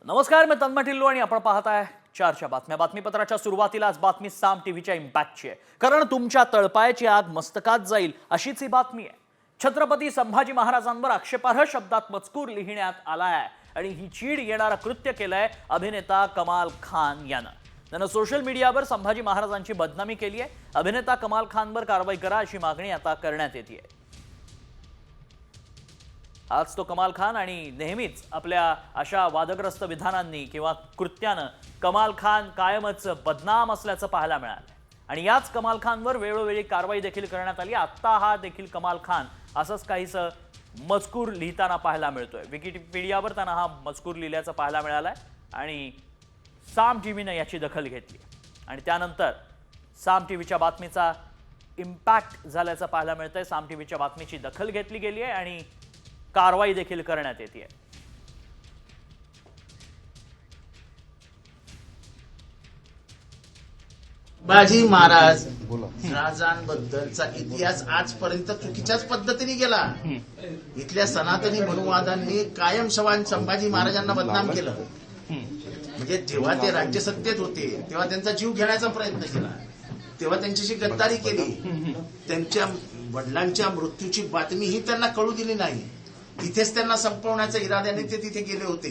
नमस्कार, मी तन्मय टिल्लू आणि आपण पाहताय चारच्या बातम्या। बातमीपत्राच्या सुरुवातीला आज बातमी साम टीव्हीच्या इम्पॅक्टची आहे, कारण तुमच्या तळपायाची आग मस्तकात जाईल अशीच ही बातमी आहे। छत्रपती संभाजी महाराजांवर आक्षेपार्ह शब्दात मजकूर लिहिण्यात आला आहे आणि ही चीड येणारं कृत्य केलंय अभिनेता कमाल खान यानं। त्यानं सोशल मीडियावर संभाजी महाराजांची बदनामी केली आहे। अभिनेता कमाल खानवर कारवाई करा अशी मागणी आता करण्यात येते आहे। आज तो कमाल खान आणि नेहमीच आपल्या अशा वादग्रस्त विधानांनी किंवा कृत्यानं कमाल खान कायमच बदनाम असल्याचं पाहायला मिळालं आणि याच कमाल खानवर वेळोवेळी कारवाई देखील करण्यात आली। आता हा देखील कमाल खान असंच काहीसं मजकूर लिहिताना पाहायला मिळतोय। विकिपीडियावर त्यांना हा मजकूर लिहिल्याचं पाहायला मिळालंय आणि साम टीव्हीनं याची दखल घेतली आणि त्यानंतर साम टीव्हीच्या बातमीचा इम्पॅक्ट झाल्याचं पाहायला मिळतंय। साम टीव्हीच्या बातमीची दखल घेतली गेली आहे आणि कारवाई देखील करण्यात येते। संभाजी महाराज राजांबद्दलचा इतिहास आजपर्यंत चुकीच्याच पद्धतीने गेला। इथल्या सनातनी मनुवादांनी कायम संभाजी महाराजांना बदनाम केलं। म्हणजे जेव्हा ते राज्यसत्तेत होते तेव्हा त्यांचा जीव घेण्याचा प्रयत्न केला, तेव्हा त्यांच्याशी गद्दारी केली। त्यांच्या वडिलांच्या मृत्यूची बातमी ही त्यांना कळू दिली नाही। तिथेच त्यांना संपवण्याच्या इराद्याने ते तिथे गेले होते।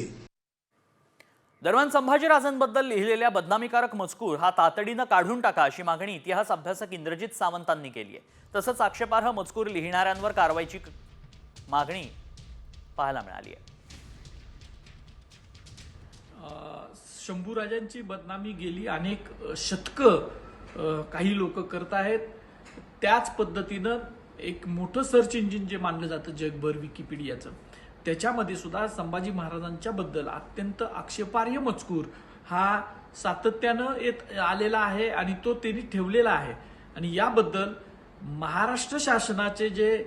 दरम्यान संभाजीराजांबद्दल लिहिलेल्या बदनामीकारक मजकूर हा तातडीनं काढून टाका अशी मागणी इतिहास अभ्यासक इंद्रजित सावंतांनी केली आहे। तसंच आक्षेपार्ह मजकूर लिहिणाऱ्यांवर कारवाईची मागणी पाहायला मिळाली आहे। शंभूराजांची बदनामी गेली अनेक शतकं काही लोक करत आहेत। त्याच पद्धतीनं एक मोठं सर्च इंजिन जे मानलं जातं जगभर विकिपीडियाचं, त्याच्यामध्ये सुद्धा संभाजी महाराजांच्या बद्दल अत्यंत आक्षेपार्ह मजकूर हा सातत्यानं येत आलेला आहे आणि तो त्यांनी ठेवलेला आहे। आणि याबद्दल महाराष्ट्र शासनाचे जे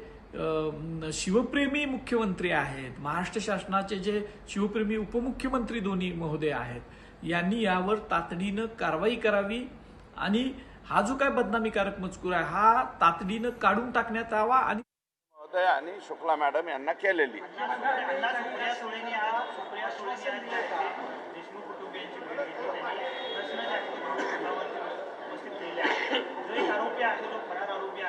शिवप्रेमी मुख्यमंत्री आहेत, महाराष्ट्र शासनाचे जे शिवप्रेमी उपमुख्यमंत्री दोन्ही महोदय आहेत, यांनी यावर तातडीनं कारवाई करावी आणि हा जो काय बदनामीकारक मजकूर आहे हा तातडीनं काढून टाकण्यात यावा आणि महोदय आणि शुक्ला मॅडम यांना केलेली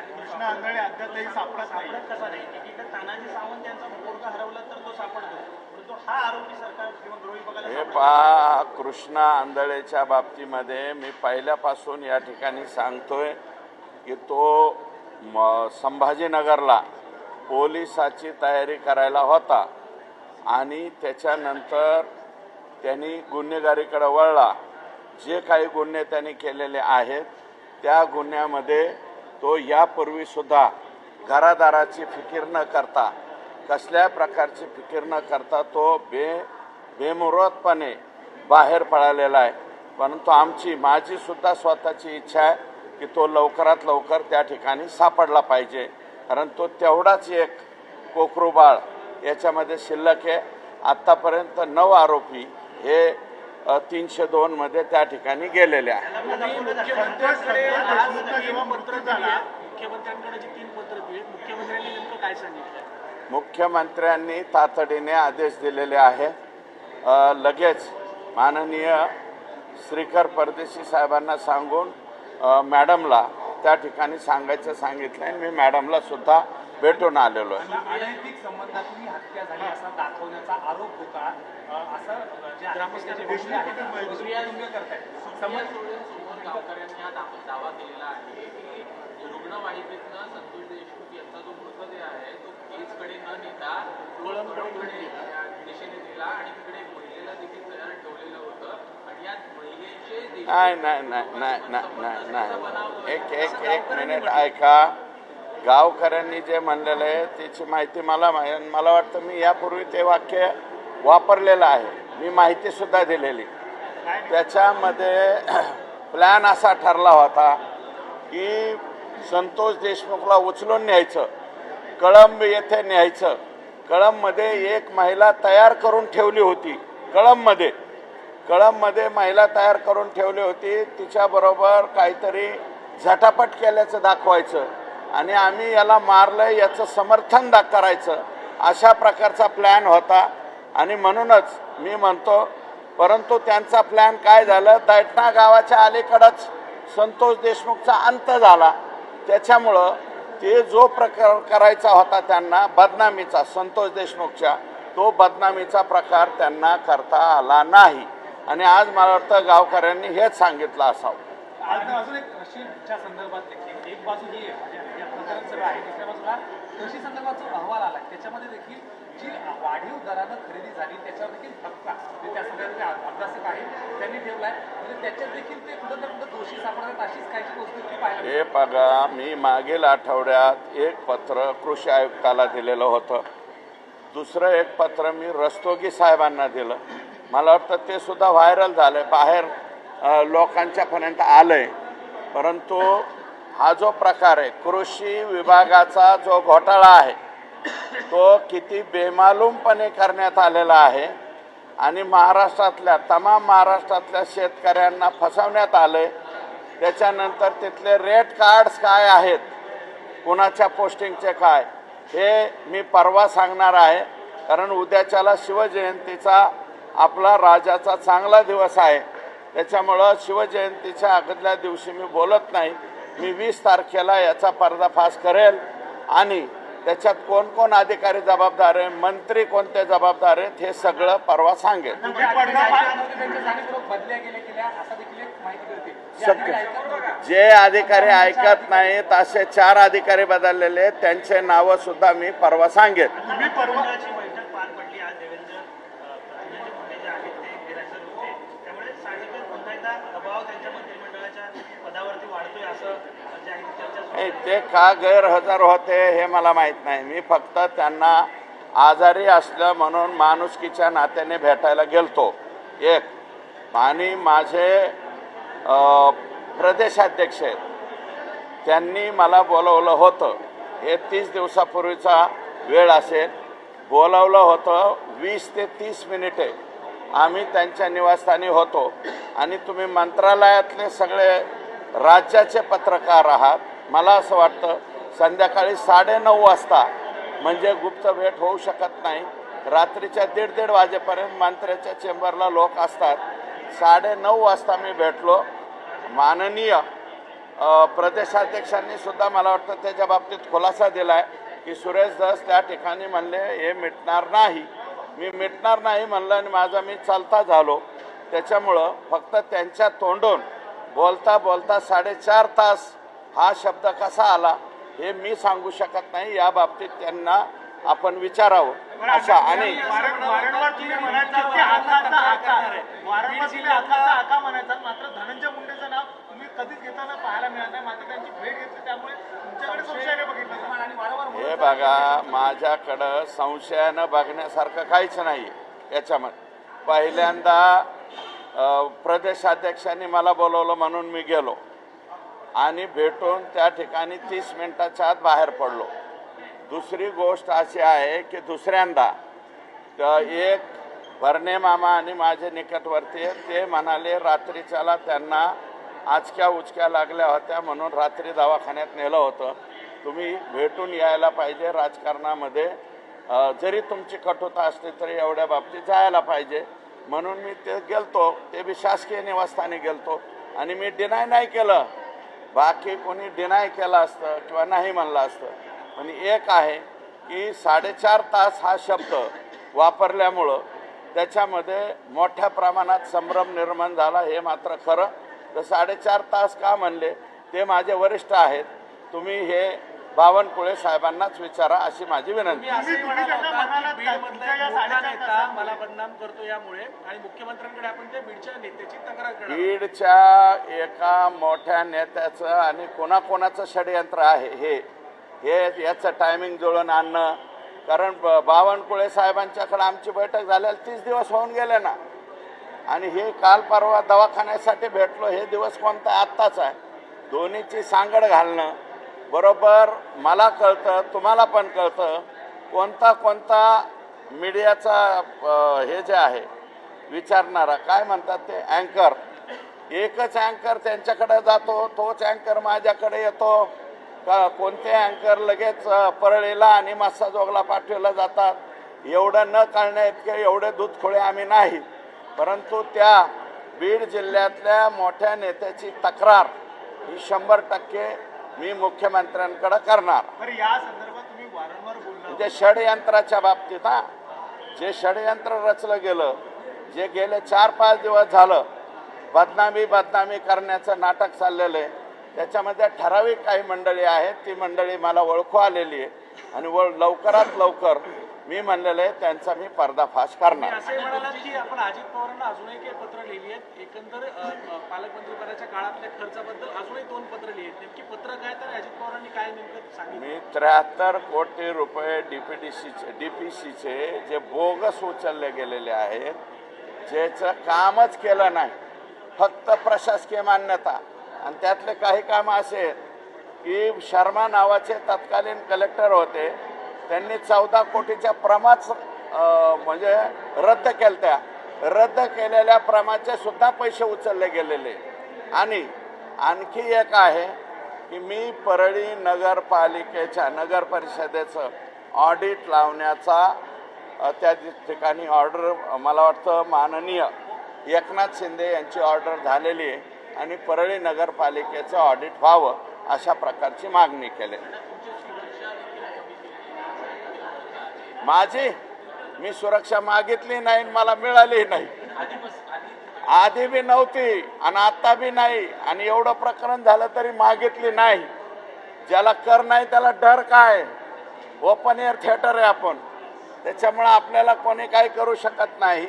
कृष्ण आंधळे अद्यापही सापडत नाही। कसा नाही की तानाजी सावंत यांचा पोरगा हरवला तर तो सापडतो, परंतु हा आरोपी सरकार किंवा गृह विभागाला हे पहा, कृष्णा आंधळेच्या बाबतीमध्ये मी पहिल्यापासून या ठिकाणी सांगतोय की तो संभाजीनगरला पोलिसाची तयारी करायला होता आणि त्याच्यानंतर त्यांनी गुन्हेगारीकडे वळला। जे काही गुन्हे त्यांनी केलेले आहेत त्या गुन्ह्यामध्ये तो यापूर्वी सुद्धा घरादाराची फिकीर न करता, कसल्या प्रकारची फिकीर न करता तो बेमुरतपणे बाहेर पळालेला आहे। परंतु माझी सुद्धा स्वतःची इच्छा आहे की तो लवकरात लवकर त्या ठिकाणी सापडला पाहिजे, कारण तो तेवढाच एक कोकरू बाळ याच्यामध्ये शिल्लक आहे। आत्तापर्यंत 9 आरोपी हे 302 मध्ये त्या ठिकाणी गेलेले आहेत। मुख्यमंत्र्यांनी तातडीने आदेश दिलेले आहे। लगेच माननीय श्रीकर परदेशी साहेबांना सांगून मॅडमला त्या ठिकाणी सांगायचं सांगितलंय। मी मॅडमला सुद्धा भेटून आलेलो आहे। अनैतिक संबंधातून हत्या झाली असा दाखवण्याचा आरोप होता, असं ग्रामस्थांची घोषणा करतायत। समोर गावकऱ्यांनी हा दावा केलेला आहे की रुग्णवाहिकेतनं संतोष देशमुख यांचा जो मृतदेह आहे तो केजकडे न नेता कळमकडे दिशेने दिला आणि तिकडे महिलेला देखील तयार ठेवलेलं होतं आणि या महिलेचे नाही, एक मिनिट ऐका। गावकऱ्यांनी जे म्हणलेलं आहे त्याची माहिती मला वाटतं मी यापूर्वी ते वाक्य वापरलेलं आहे, मी माहिती सुद्धा दिलेली। त्याच्यामध्ये प्लॅन असा ठरला होता की संतोष देशमुखला उचलून न्यायचं, कळंब येथे न्यायचं। कळंबमध्ये एक महिला तयार करून ठेवली होती, कळंबमध्ये महिला तयार करून ठेवली होती, तिच्याबरोबर काहीतरी झटापट केल्याचं दाखवायचं आणि आम्ही याला मारलं याचं समर्थन करायचं, अशा प्रकारचा प्लॅन होता। आणि म्हणूनच मी म्हणतो परंतु त्यांचा प्लॅन काय झालं, दैठणा गावाच्या अलीकडंच संतोष देशमुखचा अंत झाला. त्याच्यामुळं ते जो प्रकार करायचा होता त्यांना बदनामीचा, संतोष देशमुखच्या, तो बदनामीचा प्रकार त्यांना करता आला नाही. आणि आज मला वाटतं गावकऱ्यांनी हेच सांगितलं असावं. आज अजून एक कृषीच्या संदर्भात देखील एक बाजू ही आहे, म्हणजे या प्रकरण सगळं आहे, दुसऱ्या बाजूला कृषी संदर्भाचा अहवाल आला, त्याच्यामध्ये देखील जी वाढीव दरानं खरेदी झाली त्याच्यावर देखील धक्का म्हणजे त्या सगळ्या अभ्यासक आहेत त्यांनी ठेवलाय, म्हणजे त्याच्यात देखील ते कुठं ना कुठं दोषी सापडतात अशीच काहीची गोष्ट पाहिजे. हे बघा, मी मागील आठवड्यात एक पत्र कृषी आयुक्ताला दिलेलं होतं, दुसरं एक पत्र मी रस्तोगी साहेबांना दिलं. मला वाटतं ते सुद्धा व्हायरल झालं, बाहेर लोकांच्या पर्यंत आलंय. परंतु हा जो प्रकार आहे, कृषी विभागाचा जो घोटाळा आहे, तो किती बेमालूमपणे करण्यात आलेला आहे आणि तमाम महाराष्ट्रातल्या शेतकऱ्यांना फसवण्यात आले. त्याच्यानंतर तिथले रेट कार्ड्स काय आहेत, कुणाच्या पोस्टिंगचे काय, हे मी परवा सांगणार आहे. कारण उद्याच्याला शिवजयंतीचा आपला राजाचा चांगला दिवस आहे. त्याच्यामुळं शिवजयंतीच्या अगोदल्या दिवशी मी बोलत नाही. मी 20 तारखेला याचा पर्दाफाश करेल आणि त्याच्यात कोण कोण अधिकारी जबाबदार आहे, मंत्री कोणते जबाबदार आहेत, हे सगळं परवा सांगेल. जे अधिकारी ऐकत नाहीत असे 4 अधिकारी बदललेले, त्यांचे नावं सुद्धा मी परवा सांगेल. मंत्रिमंडळाची बैठक पार पडली आज. देवेंद्र धनंजय मुंडे जे आहेत ते गैरहजर होते, त्यामुळे साहजिकच पुन्हा एकदा दबाव त्यांच्या मंत्रिमंडळाच्या पदावरती वाढतोय असं जे आहे चर्चा सुरू आहे. ते का गैरहजर होते हे मला माहीत नाही. मी फक्त त्यांना आजारी असलं म्हणून माणुसकीच्या नात्याने भेटायला गेलतो एक. आणि माझे प्रदेशाध्यक्ष आहेत, त्यांनी मला बोलवलं होतं. हे 30 दिवसापूर्वीचा वेळ असेल. बोलवलं होतं 20 ते 30 मिनिटे आम्ही त्यांच्या निवासस्थानी होतो. आणि तुम्ही मंत्रालयातले सगळे राज्याचे पत्रकार आहात. मला असं वाटतं संध्याकाळी 9:30 वाजता म्हणजे गुप्त भेट होऊ शकत नाही. रात्रीच्या 1:30 वाजेपर्यंत मंत्र्याच्या चेंबरला लोक असतात. 9:30 वाजता मी भेटलो. माननीय प्रदेशाध्यक्षांनी सुद्धा मला वाटतं त्याच्या बाबतीत खुलासा दिला आहे की सुरेश धस त्या ठिकाणी म्हणले हे मिटणार नाही. मी मिटणार नाही म्हणलं आणि मी चालता झालो. त्याच्यामुळं फक्त त्यांच्या तोंडून बोलता बोलता 4.5 तास हा शब्द कसा आला हे मी सांगू शकत नाही. या बाबतीत त्यांना आपण विचारावं अशा. आणि वारंवार तुम्ही म्हणायचा की हाताचा आकार, वारंवार तुम्ही हाताचा आकार म्हणायचा, मात्र धनंजय मुंडेचं नाव तुम्ही कधीच घेताना पाहायला मिळत नाही. मात्र त्यांची भेट घेतली त्यामुळे तुमच्याकडे संशयाने बघितलं आणि वारंवार हे बघा, माझ्याकडं संशयानं बघण्यासारखं काहीच नाही याच्यामध्ये. पहिल्यांदा प्रदेशाध्यक्षांनी मला बोलवलं म्हणून मी गेलो आणि भेटून त्या ठिकाणी 30 मिनिटाच्या आत बाहेर पडलो. दुसरी गोष्ट अशी आहे की दुसऱ्यांदा एक भरणे मामा आणि माझे निकटवर्ती ते म्हणाले रात्रीच्याला त्यांना आचक्या उचक्या लागल्या होत्या म्हणून रात्री दवाखान्यात नेलं होतं. तुम्ही भेटून यायला पाहिजे. राजकारणामध्ये जरी तुमची कटुता असली तरी एवढ्या बाबतीत जायला पाहिजे. म्हणून मी ते गेलतो. ते बी शासकीय निवासस्थानी गेलतो आणि मी डिनाय नाही केलं. बाकी कोणी डिनाय केलं असतं किंवा नाही म्हणलं असतं. पण एक आहे की 4.5 तास हा शब्द वापरल्यामुळं त्याच्यामध्ये मोठ्या प्रमाणात संभ्रम निर्माण झाला हे मात्र खरं. तर 4.5 तास का म्हणले ते माझे वरिष्ठ आहेत. तुम्ही हे बावनकुळे साहेबांनाच विचारा अशी माझी विनंती. मला बदनाम करतो यामुळे आणि मुख्यमंत्र्यांकडे आपण त्या बीडच्या नेत्याची तक्रार करणार. बीडच्या एका मोठ्या नेत्याचं आणि कोणाकोणाचं षडयंत्र आहे हे याचं टायमिंग जुळून आणणं. कारण बावनकुळे साहेबांच्याकडे आमची बैठक झालेली 30 दिवस होऊन गेले ना. आणि हे काल परवा दवाखान्यासाठी भेटलो हे दिवस कोणता आत्ताच आहे. दोन्हीची सांगड घालणं बरोबर मला कळतं, तुम्हाला पण कळतं. कोणता मीडियाचा हे जे आहे विचारणारा काय म्हणतात ते अँकर, एकच अँकर त्यांच्याकडे जातो, तोच अँकर माझ्याकडे येतो. कोणते अँकर लगेच परळीला आणि मासाजोगला पाठवला जातात. एवढं न कळण्या इतके एवढे दूधखोळे आम्ही नाही. परंतु त्या बीड जिल्ह्यातल्या मोठ्या नेत्याची तक्रार ही 100% मी मुख्यमंत्र्यांकडे करणार. तर या संदर्भात तुम्ही वारंवार बोलला म्हणजे षडयंत्राच्या बाबतीत जे षडयंत्र रचलं गेलं, जे गेले 4-5 दिवस झालं बदनामी करण्याचं नाटक चाललेलं आहे, त्याच्यामध्ये ठराविक काही मंडळी आहेत, ती मंडळी मला ओळखू आलेली आहे आणि लवकरात लवकर मी म्हणलेलं आहे त्यांचा मी पर्दाफाश करणार. असे म्हणालात की आपण अजित पवारांना अजूनही काही पत्र लिहिली आहेत, एकंदर पालकमंत्रीपदाच्या काळातल्या खर्चाबद्दल अजूनही 2 पत्र लिहिली आहेत. नेमकी पत्र काय, तर अजित पवारांनी काय नेमकं सांगितलं? मी 73 कोटी रुपये डीपीसीचे जे बोगस उचलले गेलेले आहेत, ज्याचं कामच केलं नाही, फक्त प्रशासकीय मान्यता. आणि त्यातले काही काम असे आहेत की शर्मा नावाचे तत्कालीन कलेक्टर होते, त्यांनी 14 कोटीच्या प्रमाच म्हणजे रद्द केल्या. रद्द केलेल्या प्रमाचे सुद्धा पैसे उचलले गेलेले. आणि आणखी एक आहे की मी परळी नगरपालिकेच्या नगर परिषदेचं ऑडिट लावण्याचा त्या ठिकाणी ऑर्डर मला वाटतं माननीय एकनाथ शिंदे यांची ऑर्डर झालेली आहे आणि परळी नगरपालिकेचं ऑडिट व्हावं अशा प्रकारची मागणी केली. मी सुरक्षा मागितली नाही, मला मिळाली नाही, आधी बी नव्हती आणि आता बी नाही. आणि एवढं प्रकरण झालं तरी मागितली नाही. ज्याला कर नाही त्याला डर काय? ओपन एअर थिएटर आहे आपण, त्याच्यामुळं आपल्याला कोणी काही करू शकत नाही.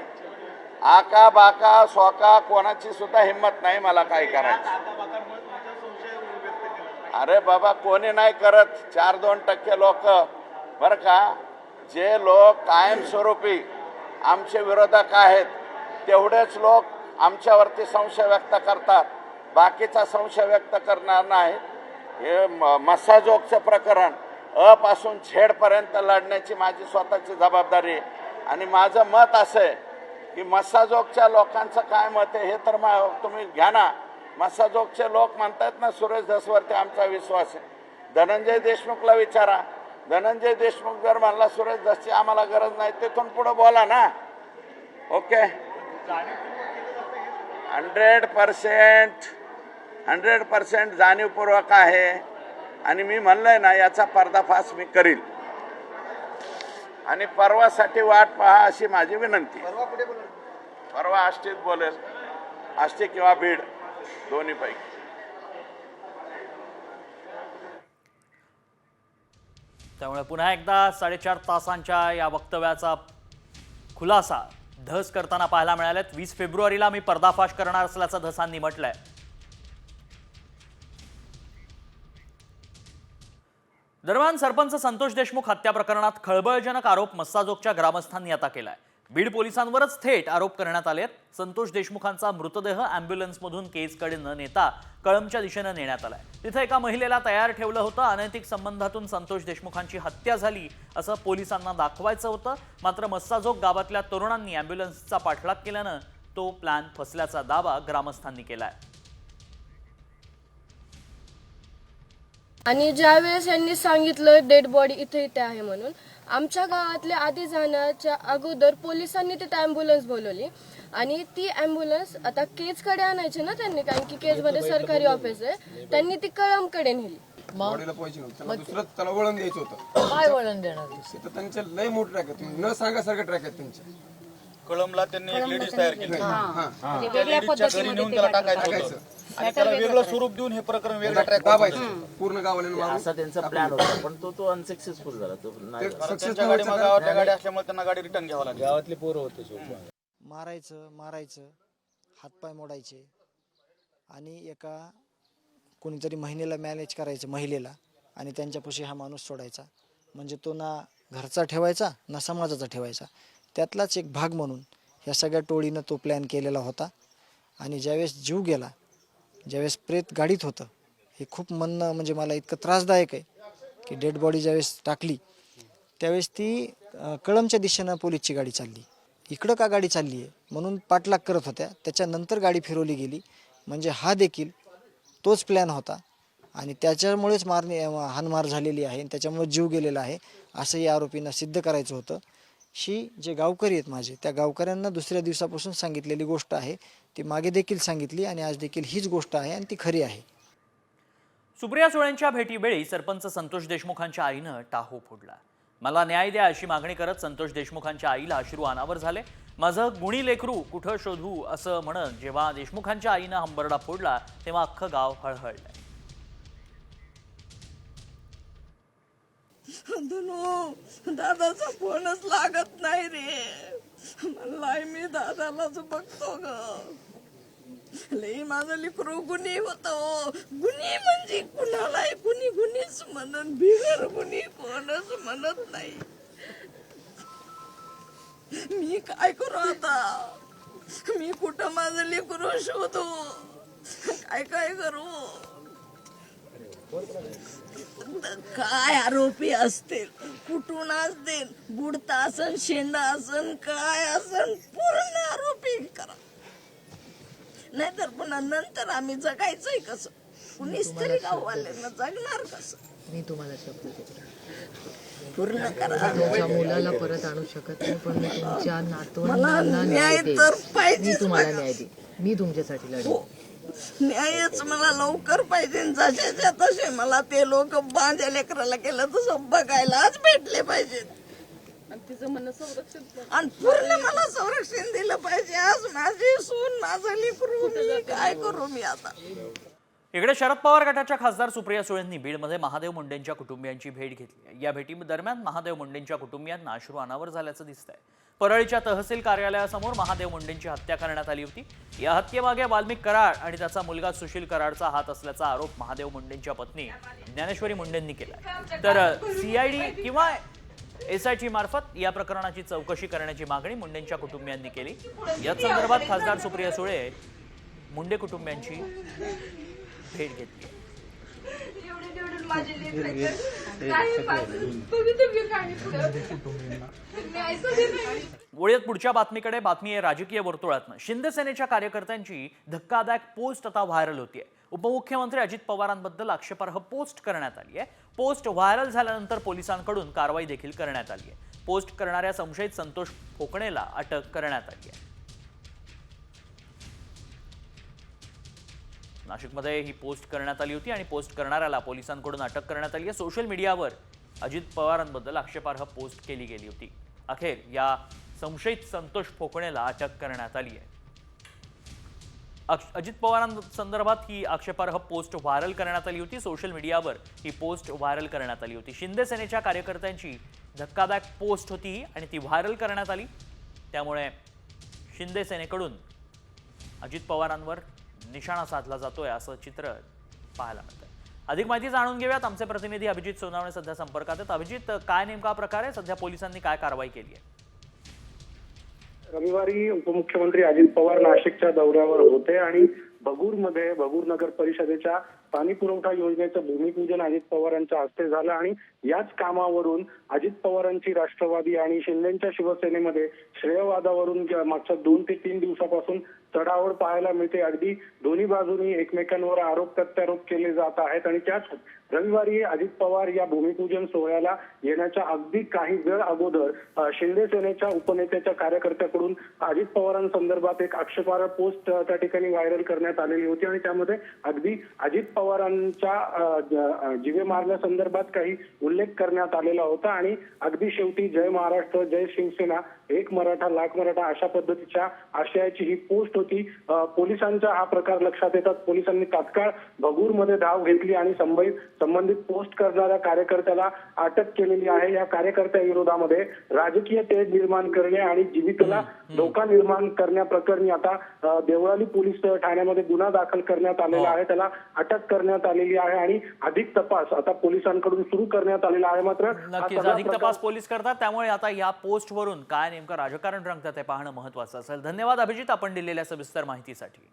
आका बाका सोका कोणाची सुद्धा हिंमत नाही मला काय करायचं. अरे बाबा, कोणी नाही करत. 4-2% लोक बरं का, जे लोक कायमस्वरूपी आमचे विरोधक आहेत तेवढेच लोक आमच्यावरती संशय व्यक्त करतात, बाकीचा संशय व्यक्त करणार नाही. हे मस्साजोगचं प्रकरण अ पासून झेडपर्यंत लढण्याची माझी स्वतःची जबाबदारी आहे. आणि माझं मत असं आहे की मस्साजोगच्या लोकांचं काय मत आहे हे तर तुम्ही घ्या ना. मस्साजोगचे लोक म्हणतात ना, सुरेश धसवरती आमचा विश्वास आहे. धनंजय देशमुखला विचारा. धनंजय देशमुख जर म्हणला सुरेश धसची आम्हाला गरज नाही, तिथून पुढे बोला ना. ओके, 100% जाणीवपूर्वक आहे. आणि मी म्हणलंय ना, याचा पर्दाफाश मी करील. आणि परवासाठी वाट पहा अशी माझी विनंती. परवा आष्टीत बोलेल, आष्टी किंवा बीड दोन्हीपैकी. त्यामुळे पुन्हा एकदा 4.5 तासांच्या या वक्तव्याचा खुलासा धस करताना पाहायला मिळाल्यात. 20 फेब्रुवारीला मी पर्दाफाश करणार असल्याचं धसांनी म्हटलंय. दरम्यान सरपंच संतोष देशमुख हत्या प्रकरणात खळबळजनक आरोप मस्साजोगच्या ग्रामस्थांनी आता केलाय. बीड पोलिसांवरच थेट आरोप करण्यात आलेत. संतोष देशमुखांचा मृतदेह अँब्युलन्समधून केजकडे न नेता कळंबच्या दिशेने नेण्यात आलाय. तिथे एका महिलेला तयार ठेवलं होतं. अनैतिक संबंधातून संतोष देशमुखांची हत्या झाली असं पोलिसांना दाखवायचं होतं. मात्र मस्साजोग गावातल्या तरुणांनी अँब्युलन्सचा पाठलाग केल्यानं तो प्लॅन फसल्याचा दावा ग्रामस्थांनी केलाय. आणि ज्यावेळेस यांनी सांगितलं डेड बॉडी इथे इथे आहे म्हणून, आमच्या गावातले आधी जाण्याच्या अगोदर पोलिसांनी तिथे अँब्युलन्स बोलवली. आणि ती अँब्युलन्स आता केजकडे आणायची ना त्यांनी, कारण की केजमध्ये सरकारी ऑफिस आहे. त्यांनी ती कळंबकडे नेली. बॉडीला पैसे नव्हते, त्याला दुसरं त्याला वळण द्यायचं होतं. काय वळण देणार? तर त्यांचे लय मोठे ट्रॅक आहेत, न सांगासारखे ट्रॅक आहेत त्यांचे. कळंबला त्यांनी एक लेडीज तयार केली, त्या लेडीजच्या घरी नेऊन त्याला टाकायचं होतं आणि त्याला वेगळं स्वरूप देऊन हे प्रकरण वेगळं ट्रॅक दाबायचं पूर्ण गावाला मारून. असा त्यांचा प्लॅन होता, पण तो अनसक्सेसफुल झाला. तो नाही त्यांच्या गाडीमध्ये गावातल्या गाडी असल्यामुळे त्यांना गाडी रिटर्न घ्यावं लागली. गावातले पोरं होते. मारायचं हातपाय मोडायचे आणि एका कोणीतरी महिलेला मॅनेज करायचं महिलेला, आणि त्यांच्यापाशी हा माणूस सोडायचा. म्हणजे तो ना घरचा ठेवायचा ना समाजाचा ठेवायचा. त्यातलाच एक भाग म्हणून ह्या सगळ्या टोळीनं तो प्लॅन केलेला होता. आणि ज्यावेळेस जीव गेला, ज्यावेळेस प्रेत गाडीत होतं, हे खूप म्हणणं म्हणजे मला इतकं त्रासदायक आहे की डेड बॉडी ज्यावेळेस टाकली त्यावेळेस ती कळंबच्या दिशेनं पोलीसची गाडी चालली. इकडं का गाडी चालली आहे म्हणून पाठलाग करत होत्या. त्याच्यानंतर गाडी फिरवली गेली. म्हणजे हा देखील तोच प्लॅन होता आणि त्याच्यामुळेच हाणमार झालेली आहे आणि त्याच्यामुळे जीव गेलेला आहे असं या आरोपींना सिद्ध करायचं होतं. जे गावकरी आहेत माझे, त्या गावकऱ्यांना दुसऱ्या दिवसापासून सांगितलेली गोष्ट आहे. ती मागे देखील सांगितली आणि आज देखील हीच गोष्ट आहे आणि ती खरी आहे. सुप्रिया सुळेंच्या भेटीवेळी सरपंच संतोष देशमुखांच्या आईनं टाहो फोडला. मला न्याय द्या अशी मागणी करत संतोष देशमुखांच्या आईला अश्रू अनावर झाले. माझं गुणी लेकरू कुठं शोधू असं म्हणत जेव्हा देशमुखांच्या आईनं हंबरडा फोडला तेव्हा अख्खं गाव हळहळलं. दादाचा फोनच लागत नाही रे. म्हणलाय मी दादालाच बघतो ग. लई माझं लेकरू गुन्हे होतो. गुन्हे म्हणजे कुणालाही कुणी गुन्हेच म्हणून बिगर गुन्हे कोणच म्हणत नाही. मी काय करू आता? मी कुठं माझं लेकरू शोधू? काय करू? काय आरोपी असतील, कुठून असतील, बुडता असन, शेंडा असन, काय असन, पूर्ण आरोपी करा. नाहीतर पुन्हा नंतर आम्ही जगायचंय कसं? कुणीच तरी गाववाल्यांना जगणार कसं? मी तुम्हाला शब्द देते, पूर्ण करा. तुमच्या मुलाला परत आणू शकत नाही, पण मी तुमच्या मला नातवंडांना न्याय न्याय तर देईन. पाहिजे. मी तुम्हाला न्याय देईन. मी तुमच्यासाठी लढेन. न्यायच मला लवकर पाहिजे. जशाच्या तसे मला ते लोक माझ्या लेकराला केलं तसं बघायलाच भेटले पाहिजेत. आणि पूर्ण मला संरक्षण दिलं पाहिजे. आज माझी सून, माझं लेकरू, मी काय करू मी आता? इकडे शरद पवार गटाच्या खासदार सुप्रिया सुळेंनी बीडमध्ये महादेव मुंडेंच्या कुटुंबियांची भेट घेतली. या भेटीदरम्यान महादेव मुंडेंच्या कुटुंबियांना अश्रू अनावर झाल्याचं दिसतंय. परळीच्या तहसील कार्यालयासमोर महादेव मुंडेंची हत्या करण्यात आली होती. या हत्येमागे वाल्मिक कराड आणि त्याचा मुलगा सुशील कराडचा हात असल्याचा आरोप महादेव मुंडेंच्या पत्नी ज्ञानेश्वरी मुंडेंनी केला. तर CID किंवा SIT मार्फत या प्रकरणाची चौकशी करण्याची मागणी मुंडेंच्या कुटुंबियांनी केली. याच संदर्भात खासदार सुप्रिया सुळे मुंडे कुटुंबियांची भेट घेतली. वळूयात पुढच्या बातमीकडे. बातमी आहे राजकीय वर्तुळातनं. शिंदे सेनेच्या कार्यकर्त्यांची धक्कादायक पोस्ट आता व्हायरल होतीये. उपमुख्यमंत्री अजित पवारांबद्दल आक्षेपार्ह पोस्ट करण्यात आली आहे. पोस्ट व्हायरल झाल्यानंतर पोलिसांकडून कारवाई देखील करण्यात आली आहे. पोस्ट करणाऱ्या संशयित संतोष फोकणेला अटक करण्यात आली आहे. नाशिकमध्ये ही पोस्ट करण्यात आली होती आणि पोस्ट करणाऱ्याला पोलिसांकडून अटक करण्यात आली आहे. सोशल मीडियावर अजित पवारांबद्दल आक्षेपार्ह पोस्ट केली गेली होती. अखेर या संशयित संतोष फोकणेला अटक करण्यात आली आहे. अजित पवारांसंदर्भात ही आक्षेपार्ह पोस्ट व्हायरल करण्यात आली होती. सोशल मीडियावर ही पोस्ट व्हायरल करण्यात आली होती. शिंदे सेनेच्या कार्यकर्त्यांची धक्कादायक पोस्ट होती आणि ती व्हायरल करण्यात आली. त्यामुळे शिंदे सेनेकडून अजित पवारांवर निशाणा साधला जातोय असं चित्र पाहायला मिळतंय. अधिक माहिती जाणून घेऊयात. आमचे प्रतिनिधी अभिजित सोनावणे सध्या संपर्कात आहेत. अभिजित, काय नेमका प्रकार आहे? सध्या पोलिसांनी काय कारवाई केली आहे? रविवारी उपमुख्यमंत्री अजित पवार नाशिकच्या दौऱ्यावर होते आणि भगूरमध्ये भगूर नगर परिषदेच्या पाणी पुरवठा योजनेचं भूमिपूजन अजित पवारांच्या हस्ते झालं आणि याच कामावरून अजित पवारांची राष्ट्रवादी आणि शिंदेच्या शिवसेनेमध्ये श्रेयवादावरून मागच्या 2 ते 3 दिवसापासून चढाओढ पाहायला मिळते. अगदी दोन्ही बाजूनी एकमेकांवर आरोप प्रत्यारोप केले जात आहेत आणि त्याच रविवारी अजित पवार या भूमिपूजन सोहळ्याला येण्याच्या अगदी काही वेळ अगोदर शिंदे सेनेच्या उपनेत्याच्या कार्यकर्त्याकडून अजित पवारांसंदर्भात एक आक्षेपार्ह पोस्ट त्या ठिकाणी व्हायरल करण्यात आलेली होती आणि त्यामध्ये अगदी अजित पवारांच्या जीवे मारण्यासंदर्भात काही उल्लेख करण्यात आलेला होता आणि अगदी शेवटी जय महाराष्ट्र, जय शिवसेना, एक मराठा लाख मराठा अशा पद्धतीच्या आशयाची ही पोस्ट होती. पोलिसांचा हा प्रकार लक्षात येतात पोलिसांनी तात्काळ भगूरमध्ये धाव घेतली आणि संबंधित पोस्ट करणाऱ्या कार्यकर्त्याला अटक केलेली आहे. या कार्यकर्त्या विरोधामध्ये राजकीय तेढ निर्माण करणे आणि जीवितला धोका निर्माण करण्याप्रकरणी आता देवळाली पोलीस ठाण्यामध्ये गुन्हा दाखल करण्यात आलेला आहे. त्याला अटक करण्यात आलेली आहे आणि अधिक तपास आता पोलिसांकडून सुरू करण्यात आलेला आहे. मात्र नक्कीच अधिक तपास पोलीस करतात. त्यामुळे आता या पोस्टवरून काय नेमकं राजकारण रंगतं ते पाहणं महत्त्वाचं असेल. धन्यवाद अभिजित, आपण दिलेल्या सविस्तर माहितीसाठी.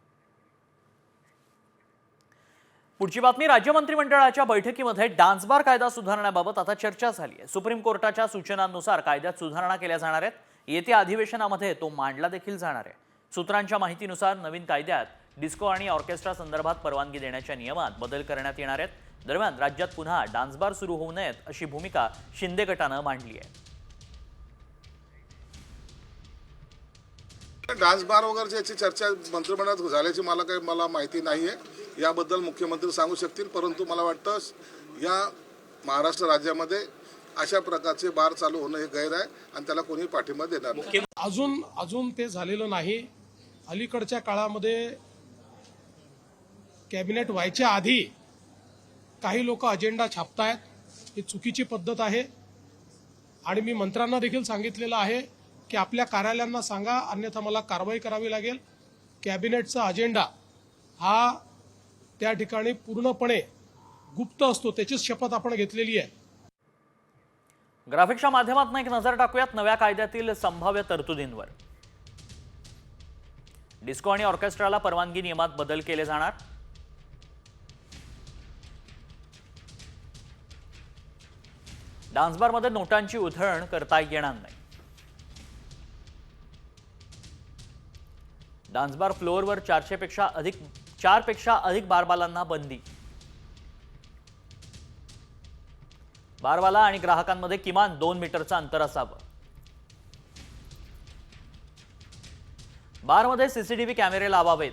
पुढची बातमी. राज्य मंत्रिमंडळाच्या बैठकीमध्ये डान्स बार कायदा सुधारण्याबाबत आता चर्चा झाली आहे. सुप्रीम कोर्टाच्या सूचनांनुसार कायद्यात सुधारणा केल्या जाणार आहेत. येत्या अधिवेशनामध्ये तो मांडला देखील जाणार आहे. सूत्रांच्या माहितीनुसार नवीन कायद्यात डिस्को आणि ऑर्केस्ट्रा संदर्भात परवानगी देण्याच्या नियमात बदल करण्यात येणार आहेत. दरम्यान राज्यात पुन्हा डान्स बार सुरू होऊ नयेत अशी भूमिका शिंदे गटानं मांडली आहे. डान्स बार वगैरे याची चर्चा मंत्रिमंडळात झाल्याची मला माहिती नाही आहे. याबद्दल मुख्यमंत्री सांगू शकतील, परंतु मला वाटतं या महाराष्ट्र राज्यामध्ये अशा प्रकारचे बार चालू होणं हे गैर आहे आणि त्याला कोणी पाठिंबा देणार नाही. अजून ते झालेलं नाही. अलीकडच्या काळामध्ये कॅबिनेट व्हायच्या आधी काही लोक अजेंडा छापतायत. ही चुकीची पद्धत आहे आणि मी मंत्र्यांना देखील सांगितलेलं आहे की आपल्या कार्यालयांना सांगा, अन्यथा मला कारवाई करावी लागेल. कॅबिनेटचा अजेंडा हा त्या ठिकाणी पूर्णपणे गुप्त असतो, त्याचीच शपथ आपण घेतलेली आहे. ग्राफिक्सच्या माध्यमातून एक नजर टाकूयात नव्या कायद्यातील संभाव्य तरतुदींवर. डिस्को आणि ऑर्केस्ट्राला परवानगी नियमात बदल केले जाणार. डान्सबारमध्ये नोटांची उधळण करता येणार नाही. डान्सबार फ्लोअरवर 4 पेक्षा अधिक बारबालांना बंदी. बारवाला आणि ग्राहकांमध्ये किमान 2 मीटरचं अंतर असावं. बारमध्ये सीसीटीव्ही कॅमेरे लावावेत.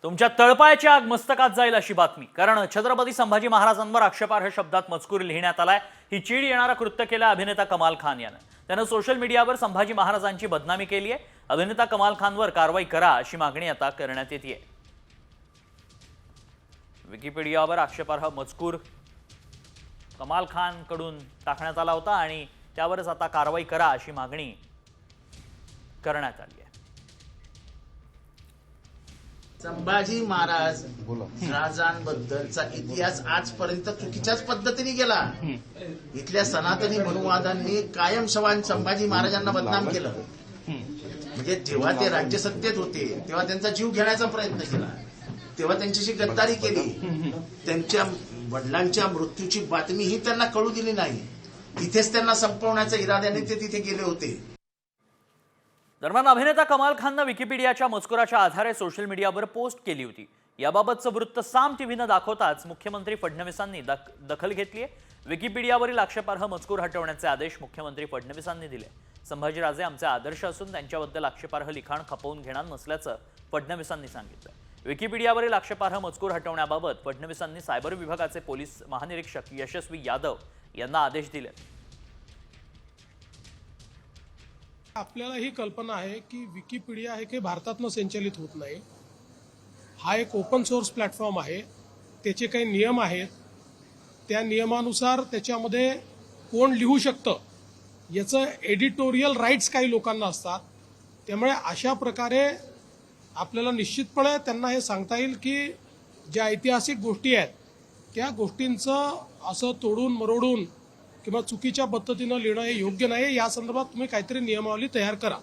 तुमच्या तळपायाची आग मस्तकात जाईल अशी बातमी. कारण छत्रपती संभाजी महाराजांवर आक्षेपार्ह शब्दात मजकूर लिहिण्यात आलाय. ही चीड येणारा कृत्य केलं अभिनेता कमाल खान यानं. त्यानं सोशल मीडियावर संभाजी महाराजांची बदनामी केली आहे. अभिनेता कमाल खानवर कारवाई करा अशी मागणी आता करण्यात येते. विकिपीडियावर आक्षेपार्ह मजकूर कमाल खान कडून टाकण्यात आला होता आणि त्यावरच आता कारवाई करा अशी मागणी करण्यात आली आहे. संभाजी महाराज राजांबद्दलचा इतिहास आजपर्यंत चुकीच्याच पद्धतीने गेला. इथल्या सनातनी मनुवादांनी कायम संभाजी महाराजांना बदनाम केलं. म्हणजे जेव्हा ते राज्यसत्तेत होते तेव्हा त्यांचा जीव घेण्याचा प्रयत्न केला, तेव्हा त्यांच्याशी गद्दारी केली. त्यांच्या वडिलांच्या मृत्यूची बातमीही त्यांना कळू दिली नाही. तिथेच त्यांना संपवण्याच्या इराद्याने ते तिथे गेले होते. दरम्यान अभिनेता कमाल खाननं विकिपीडियाच्या मजकुराच्या आधारे सोशल मीडियावर पोस्ट केली होती. याबाबतचं वृत्त साम टीव्हीनं दाखवताच मुख्यमंत्री फडणवीसांनी दखल घेतली आहे. विकिपीडियावरील आक्षेपार्ह मजकूर हटवण्याचे आदेश मुख्यमंत्री फडणवीसांनी दिले. संभाजीराजे आमचे आदर्श असून त्यांच्याबद्दल आक्षेपार्ह लिखाण खपवून घेणार नसल्याचं फडणवीसांनी सांगितलं. विकिपीडियावरील आक्षेपार्ह मजकूर हटवण्याबाबत फडणवीसांनी सायबर विभागाचे पोलीस महानिरीक्षक यशस्वी यादव यांना आदेश दिले. आपल्याला ही कल्पना आहे की विकिपीडिया हे काही भारतातनं संचालित होत नाही. हा एक ओपन सोर्स प्लॅटफॉर्म आहे. त्याचे काही नियम आहेत. त्या नियमानुसार त्याच्यामध्ये कोण लिहू शकतं याचं एडिटोरियल राईट्स काही लोकांना असतात. त्यामुळे अशा प्रकारे आपल्याला निश्चितपणे त्यांना हे सांगता येईल की ज्या ऐतिहासिक गोष्टी आहेत त्या गोष्टींचं असं तोडून मरोडून किंवा चुकीच्या पद्धतीनं लिहिणं हे योग्य नाही. या संदर्भात तुम्ही काहीतरी नियमावली तयार करा.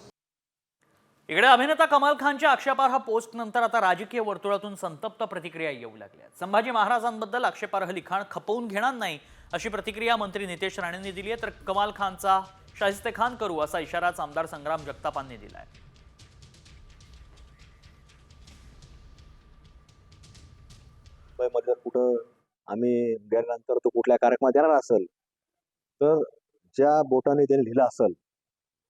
इकडे अभिनेता कमाल खानच्या आक्षेपार्ह पोस्ट नंतर आता राजकीय वर्तुळातून संतप्त प्रतिक्रिया येऊ लागल्या. संभाजी महाराजांबद्दल आक्षेपार्ह लिखाण खपवून घेणार नाही अशी प्रतिक्रिया मंत्री नितेश राणेंनी दिली आहे. तर कमाल खानचा शाहिस्तेखान करू असा इशाराच आमदार संग्राम जगतापांनी दिलाय. मुंबईमध्ये कुठं आम्ही गेल्यानंतर तो कुठल्या कार्यक्रमात येणार असेल तर ज्या बोटाने त्याने लिहिलं असेल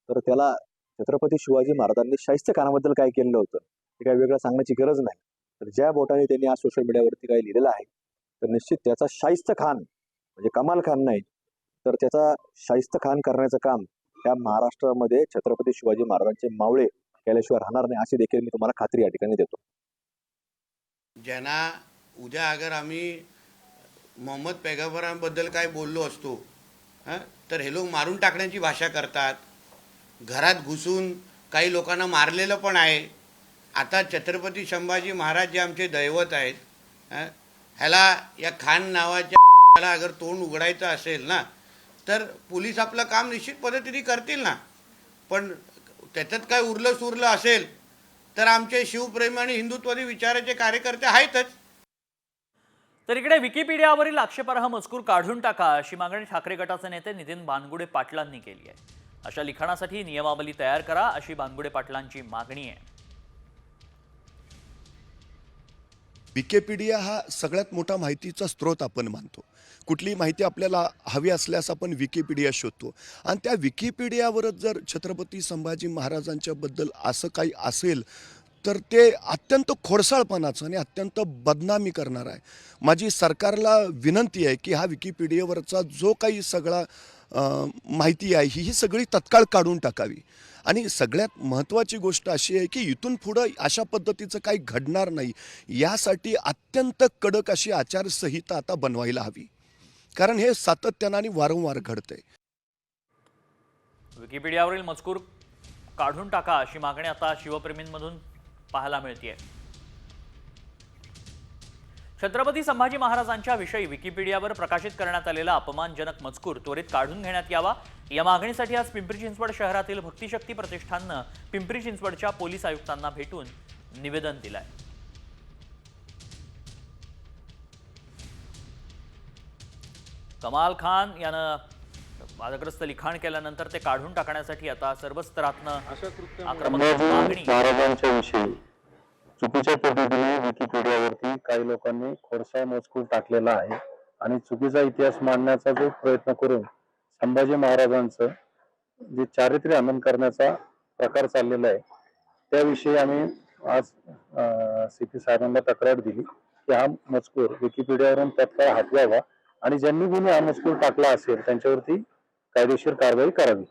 तर त्याला छत्रपती शिवाजी महाराजांनी शाहिस्तेखानाबद्दल काय केलेलं होतं ते काही वेगळं सांगण्याची गरज नाही. तर ज्या बोटाने त्यांनी आज सोशल मीडियावरती काही लिहिलेलं आहे तर निश्चित त्याचा शाहिस्तेखान म्हणजे कमाल खान नाही तर त्याचा शाहिस्तेखान करण्याचं काम या महाराष्ट्रामध्ये छत्रपती शिवाजी महाराजांचे मावळे केल्याशिवाय राहणार नाही अशी देखील मी तुम्हाला खात्री या ठिकाणी देतो. ज्यांना उद्या अगर आम्ही मोहम्मद पैगंबरांबद्दल काय बोललो असतो तर हे लोक मारून टाकण्याची भाषा करतात. घरात घुसून काही लोकांना मारलेलं पण आहे. आता छत्रपती संभाजी महाराज जे आमचे दैवत आहेत ह्याला या खान नावाच्या अगर तोंड उघडायचं असेल ना तर पोलीस आपलं काम निश्चित पद्धतीने करतील ना. पण त्याच्यात काय उरलं सुरलं असेल तर आमचे शिवप्रेमी आणि हिंदुत्ववादी विचाराचे कार्यकर्ते आहेतच. तर इकडे विकिपीडियावरील आक्षेपार्ह मजकूर काढून टाका अशी मागणी ठाकरे गटाचे नेते नितीन बानगुडे पाटलांनी केली आहे. अशा लिखाणासाठी नियमावली तयार करा अशी बानगुडे पाटलांची मागणी आहे. विकिपीडिया हा सगळ्यात मोठा माहितीचा स्रोत आपण मानतो. कुठलीही माहिती आपल्याला हवी असल्यास आपण विकिपीडिया शोधतो आणि त्या विकिपीडियावरच जर छत्रपती संभाजी महाराजांच्याबद्दल असं काही असेल तर ते अत्यंत खोडसाळपणाचं आणि अत्यंत बदनामी करणार आहे. माझी सरकारला विनंती आहे की हा विकिपीडियावरचा जो काही सगळा माहिती आहे ही सगळी तत्काळ काढून टाकावी. आणि सगळ्यात महत्त्वाची गोष्ट अशी आहे की इथून पुढं अशा पद्धतीचं काही घडणार नाही यासाठी अत्यंत कडक अशी आचारसंहिता आता बनवायला हवी, कारण हे सातत्यानं आणि वारंवार घडतंय. विकिपीडियावरील मजकूर काढून टाका अशी मागणी आता शिवप्रेमींमधून पाहायला मिळते. छत्रपती संभाजी महाराजांच्या विषयी विकिपीडियावर प्रकाशित करण्यात आलेला अपमानजनक मजकूर त्वरित काढून घेण्यात यावा या मागणीसाठी आज पिंपरी चिंचवड शहरातील भक्तिशक्ती प्रतिष्ठाननं पिंपरी चिंचवडच्या पोलीस आयुक्तांना भेटून निवेदन दिलंय. कमाल खान यानं वादग्रस्त लिखाण केल्यानंतर ते काढून टाकण्यासाठी आता सर्व स्तरातनं आक्रमक मागणी. महाराजांच्या विषयी चुकीच्या पद्धतीने विकिपीडियावरती काही लोकांनी खोडसाळ मजकूर टाकलेला आहे आणि चुकीचा इतिहास मांडण्याचा जो प्रयत्न करून संभाजी महाराजांचं जे चारित्र्य हनन करण्याचा प्रकार चाललेला आहे त्याविषयी आम्ही आज CP साहेबांना तक्रार दिली की हा मजकूर विकिपीडियावरून तत्काळ हटवावा आणि ज्यांनी कोणी हा मजकूर टाकला असेल त्यांच्यावरती कायदेशीर कारवाई करावी.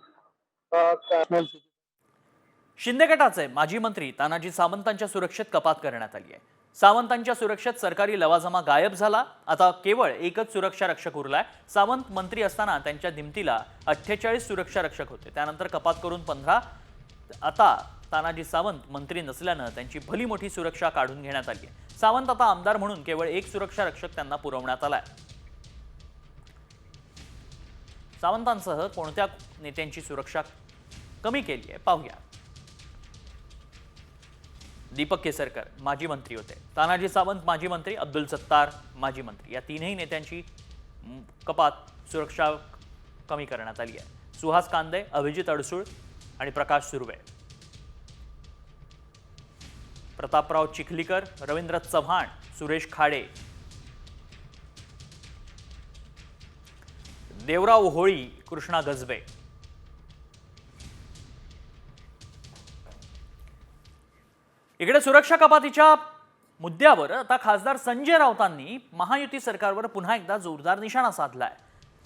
शिंदे गटाचे माजी मंत्री तानाजी सावंतांच्या सुरक्षेत कपात करण्यात आली आहे. सावंतांच्या सुरक्षेत सरकारी लवाजमा गायब झाला. आता केवळ एकच सुरक्षा रक्षक उरलाय. सावंत मंत्री असताना त्यांच्या दिमतीला 48 सुरक्षा रक्षक होते, त्यानंतर कपात करून 15. आता तानाजी सावंत मंत्री नसल्यानं त्यांची भली मोठी सुरक्षा काढून घेण्यात आली आहे. सावंत आता आमदार म्हणून केवळ एक सुरक्षा रक्षक त्यांना पुरवण्यात आलाय. सावंतांसह कोणत्या नेत्यांची सुरक्षा कमी केली आहे पाहूया. दीपक केसरकर माजी मंत्री होते, तानाजी सावंत माजी मंत्री, अब्दुल सत्तार माजी मंत्री या तीनही नेत्यांची कपात सुरक्षा कमी करण्यात आली आहे. सुहास कांदे, अभिजित अडसूळ आणि प्रकाश सुर्वे, प्रतापराव चिखलीकर, रवींद्र चव्हाण, सुरेश खाडे, देवराव होळी, कृष्णा गजबे. इकडे सुरक्षा कपातीच्या मुद्द्यावर आता खासदार संजय राऊतांनी महायुती सरकारवर पुन्हा एकदा जोरदार निशाणा साधलाय.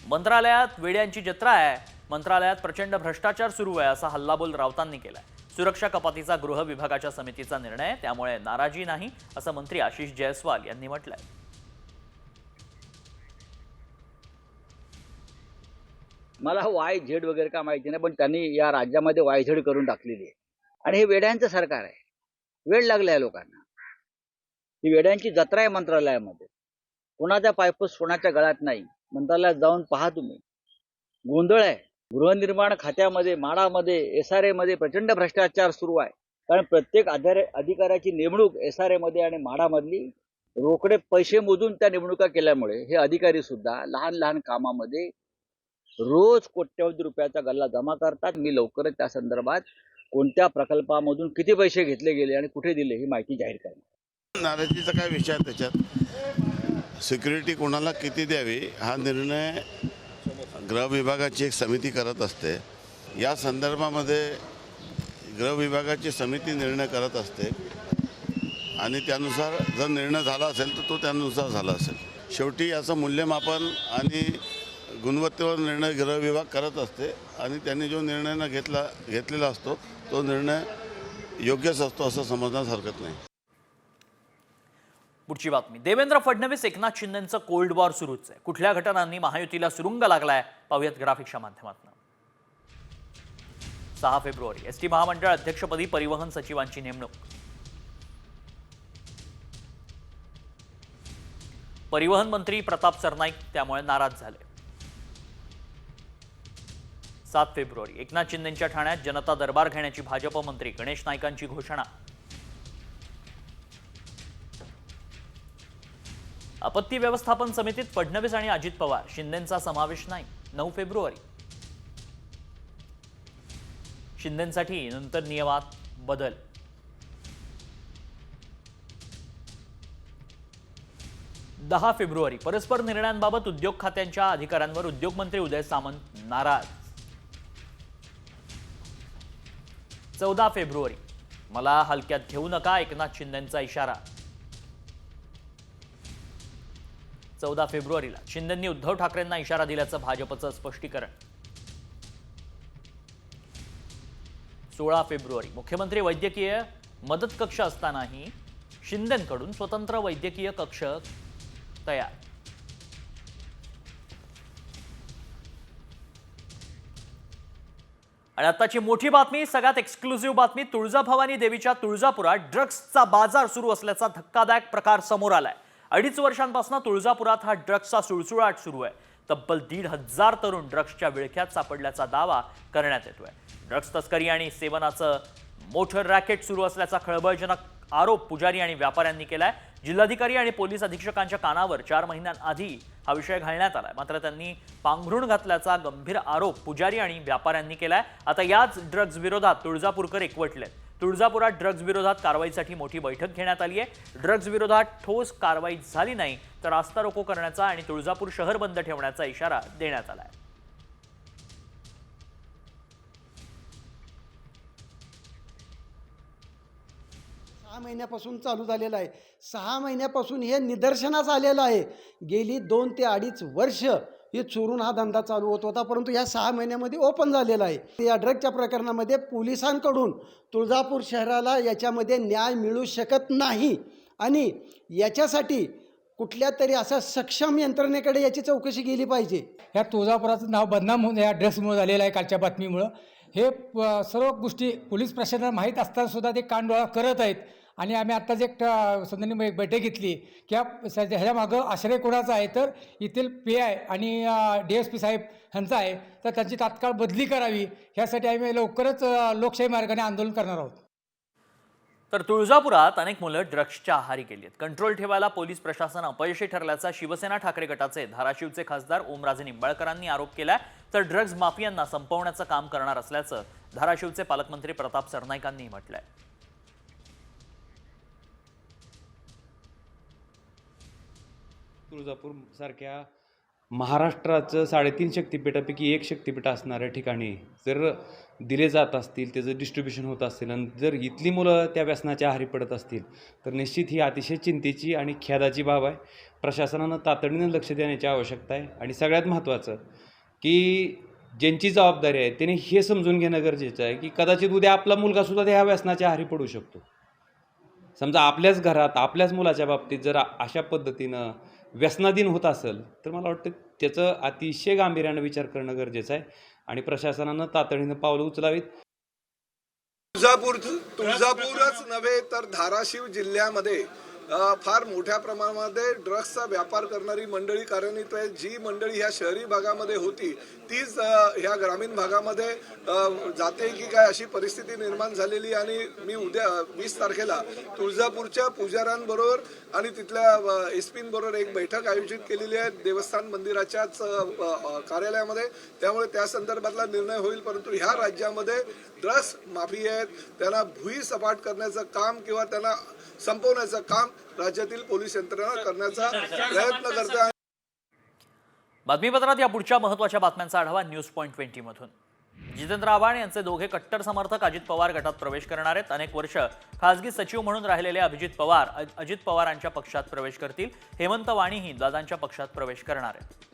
मंत्रालयात वेड्यांची जत्रा आहे, मंत्रालयात प्रचंड भ्रष्टाचार सुरू आहे असा हल्लाबोल राऊतांनी केलाय. सुरक्षा कपातीचा गृह विभागाच्या समितीचा निर्णय, त्यामुळे नाराजी नाही असं मंत्री आशिष जयस्वाल यांनी म्हटलंय. मला YZ वगैरे का माहिती नाही, पण त्यांनी या राज्यामध्ये YZ करून टाकलेली आहे आणि हे वेड्यांचं सरकार आहे. वेळ लागलाय लोकांना. ही वेड्यांची जत्रा आहे मंत्रालयामध्ये. कोणाच्या पायपूस कोणाच्या गळ्यात नाही. मंत्रालयात जाऊन पहा तुम्ही, गोंधळ आहे. गृहनिर्माण खात्यामध्ये, माडामध्ये, SRA मध्ये प्रचंड भ्रष्टाचार सुरू आहे. कारण प्रत्येक अधिकाऱ्याची नेमणूक SRA मध्ये आणि माडामधली रोकडे पैसे मोजून त्या नेमणुका केल्यामुळे हे अधिकारी सुद्धा लहान लहान कामामध्ये रोज कोट्यवधी रुपयाचा गल्ला जमा करतात. मी लवकरच त्या संदर्भात कोणत्या प्रकल्पामधून किती पैसे घेतले गेले आणि कुठे दिले ही माहिती जाहीर करणार. नाराजीचा काय विषय आहे त्याच्यात? सिक्युरिटी कोणाला किती द्यावी हा निर्णय गृह विभागाची एक समिती करत असते. या संदर्भामध्ये गृह विभागाची समिती निर्णय करत असते आणि त्यानुसार जर निर्णय झाला असेल तर तो त्यानुसार झाला असेल. शेवटी याचं मूल्यमापन आणि गुणवत्तेवर निर्णय गृह विभाग करत असते आणि त्यांनी जो निर्णय घेतलेला असतो तो निर्णय योग्यच असतो असं समजण्यास हरकत नाही. पुढची बातमी. देवेंद्र फडणवीस एकनाथ शिंदेंचं कोल्ड वॉर सुरूच आहे. कुठल्या घटनांनी महायुतीला सुरुंग लागलाय पाहूयात ग्राफिक्सच्या माध्यमातून. 6 फेब्रुवारी ST महामंडळ अध्यक्षपदी परिवहन सचिवांची नेमणूक. परिवहन मंत्री प्रताप सरनाईक त्यामुळे नाराज झाले. 7 फेब्रुवारी एकनाथ शिंदेंच्या ठाण्यात जनता दरबार घेण्याची भाजप मंत्री गणेश नाईकांची घोषणा. आपत्ती व्यवस्थापन समितीत फडणवीस आणि अजित पवार, शिंदेंचा समावेश नाही. 9 फेब्रुवारी शिंदेंसाठी नंतर नियमात बदल. 10 फेब्रुवारी परस्पर निर्णयांबाबत उद्योग खात्यांच्या अधिकाऱ्यांवर उद्योगमंत्री उदय सामंत नाराज. 14 फेब्रुवारी मला हलक्यात घेऊ नका, एकनाथ शिंदेंचा इशारा. 14 फेब्रुवारीला शिंदेंनी उद्धव ठाकरेंना इशारा दिल्याचं भाजपचं स्पष्टीकरण. 16 फेब्रुवारी मुख्यमंत्री वैद्यकीय मदत कक्ष असतानाही शिंदेंकडून स्वतंत्र वैद्यकीय कक्ष तयार. आणि आताची मोठी बातमी, सगळ्यात एक्सक्लुझिव्ह बातमी. तुळजाभवानी देवीच्या तुळजापुरात ड्रग्सचा बाजार सुरू असल्याचा धक्कादायक प्रकार समोर आलाय. 2.5 वर्षांपासून तुळजापुरात हा ड्रग्सचा सुळसुळाट सुरू आहे. तब्बल 1,500 तरुण ड्रग्सच्या विळख्यात सापडल्याचा दावा करण्यात येतोय. ड्रग्स तस्करी आणि सेवनाचं मोठं रॅकेट सुरू असल्याचा खळबळजनक आरोप पुजारी आणि व्यापाऱ्यांनी केलाय. जिल्हाधिकारी आणि पोलीस अधीक्षकांच्या कानावर 4 महिन्यांआधी हा विषय घालण्यात आलाय, मात्र त्यांनी पांघरूण घातल्याचा गंभीर आरोप पुजारी आणि व्यापाऱ्यांनी केलाय. आता याच ड्रग्ज विरोधात तुळजापूरकर एकवटलेत. तुळजापुरात ड्रग्ज विरोधात कारवाईसाठी मोठी बैठक घेण्यात आली आहे. ड्रग्ज विरोधात ठोस कारवाई झाली नाही तर रास्ता रोको करण्याचा आणि तुळजापूर शहर बंद ठेवण्याचा इशारा देण्यात आलाय. 6 महिन्यापासून चालू झालेलं आहे. 6 महिन्यापासून हे निदर्शनास आलेलं आहे. गेली 2 ते 2.5 वर्ष हे चोरून हा धंदा चालू होत होता, परंतु या 6 महिन्यामध्ये ओपन झालेला आहे. या ड्रगच्या प्रकरणामध्ये पोलिसांकडून तुळजापूर शहराला याच्यामध्ये न्याय मिळू शकत नाही आणि याच्यासाठी कुठल्या तरी अशा सक्षम यंत्रणेकडे याची चौकशी केली पाहिजे. ह्या तुळजापुराचं नाव बदनाम होऊन या ड्रग्समुळे झालेलं आहे. कालच्या बातमीमुळं हे सर्व गोष्टी पोलीस प्रशासनाला माहीत असताना सुद्धा ते कानडोळा करत आहेत. आणि आम्ही आत्ताच एक संदर्भाने एक बैठक घेतली की ह्याच्या मागं आश्रय कोणाचा आहे, तर येथील PI आणि DSP साहेब ह्यांचा आहे, तर त्यांची तात्काळ बदली करावी. ह्यासाठी आम्ही लवकरच लोकशाही मार्गाने आंदोलन करणार आहोत. तर तुळजापुरात अनेक मुलं ड्रग्सच्या आहारी गेली आहेत. कंट्रोल ठेवायला पोलीस प्रशासन अपयशी ठरल्याचा शिवसेना ठाकरे गटाचे धाराशिवचे खासदार ओमराजे निंबाळकरांनी आरोप केलाय. तर ड्रग्ज माफियांना संपवण्याचं काम करणार असल्याचं धाराशिवचे पालकमंत्री प्रताप सरनाईकांनी म्हटलंय. तुळजापूर सारख्या महाराष्ट्राचं 3.5 शक्तिपीठापैकी एक शक्तिपीठ असणाऱ्या ठिकाणी जर दिले जात असतील, त्याचं डिस्ट्रीब्युशन होत असेल आणि जर इथली मुलं त्या व्यसनाच्या आहारी पडत असतील तर निश्चित ही अतिशय चिंतेची आणि खेदाची बाब आहे. प्रशासनानं तातडीनं लक्ष देण्याची आवश्यकता आहे. आणि सगळ्यात महत्त्वाचं की ज्यांची जबाबदारी आहे त्यांनी हे समजून घेणं गरजेचं आहे की कदाचित उद्या आपला मुलगासुद्धा ह्या व्यसनाच्या आहारी पडू शकतो. समजा आपल्याच घरात आपल्याच मुलाच्या बाबतीत जर अशा पद्धतीनं व्यसनाधीन होत असेल तर मला वाटतं त्याचं अतिशय गांभीर्यानं विचार करणं गरजेचं आहे आणि प्रशासनानं तातडीनं पावलं उचलावीत. तुळजापूरच नव्हे तर धाराशिव जिल्ह्यामध्ये फार मोठ्या प्रमाणामध्ये ड्रग्सचा व्यापार करणारी मंडळी कार्यान्वित आहे. जी मंडळी ह्या शहरी भागामध्ये होती तीच ह्या ग्रामीण भागामध्ये जाते की काय अशी परिस्थिती निर्माण झालेली. आणि मी उद्या 20 तारखेला तुळजापूरच्या पुजाऱ्यांबरोबर आणि तिथल्या SP बरोबर एक बैठक आयोजित केलेली आहे देवस्थान मंदिराच्याच कार्यालयामध्ये. त्यामुळे त्या संदर्भातला निर्णय होईल. परंतु ह्या राज्यामध्ये ड्रग्स माफी आहेत, त्यांना भुई सपाट करण्याचं काम किंवा त्यांना संपवण्याचं काम राज्यातील पोलीस यंत्रणा करण्याचा प्रयत्न करते आहे. बातमीपत्रात या पुढच्या महत्त्वाच्या बातम्यांचा आढावा न्यूज पॉइंट 20 मधून. जितेंद्र आव्हाड यांचे दोघे कट्टर समर्थक अजित पवार गटात प्रवेश करणार आहेत. अनेक वर्ष खासगी सचिव म्हणून राहिलेले अभिजित पवार अजित पवारांच्या पक्षात प्रवेश करतील. हेमंत वाणीही दादांच्या पक्षात प्रवेश करणार आहेत.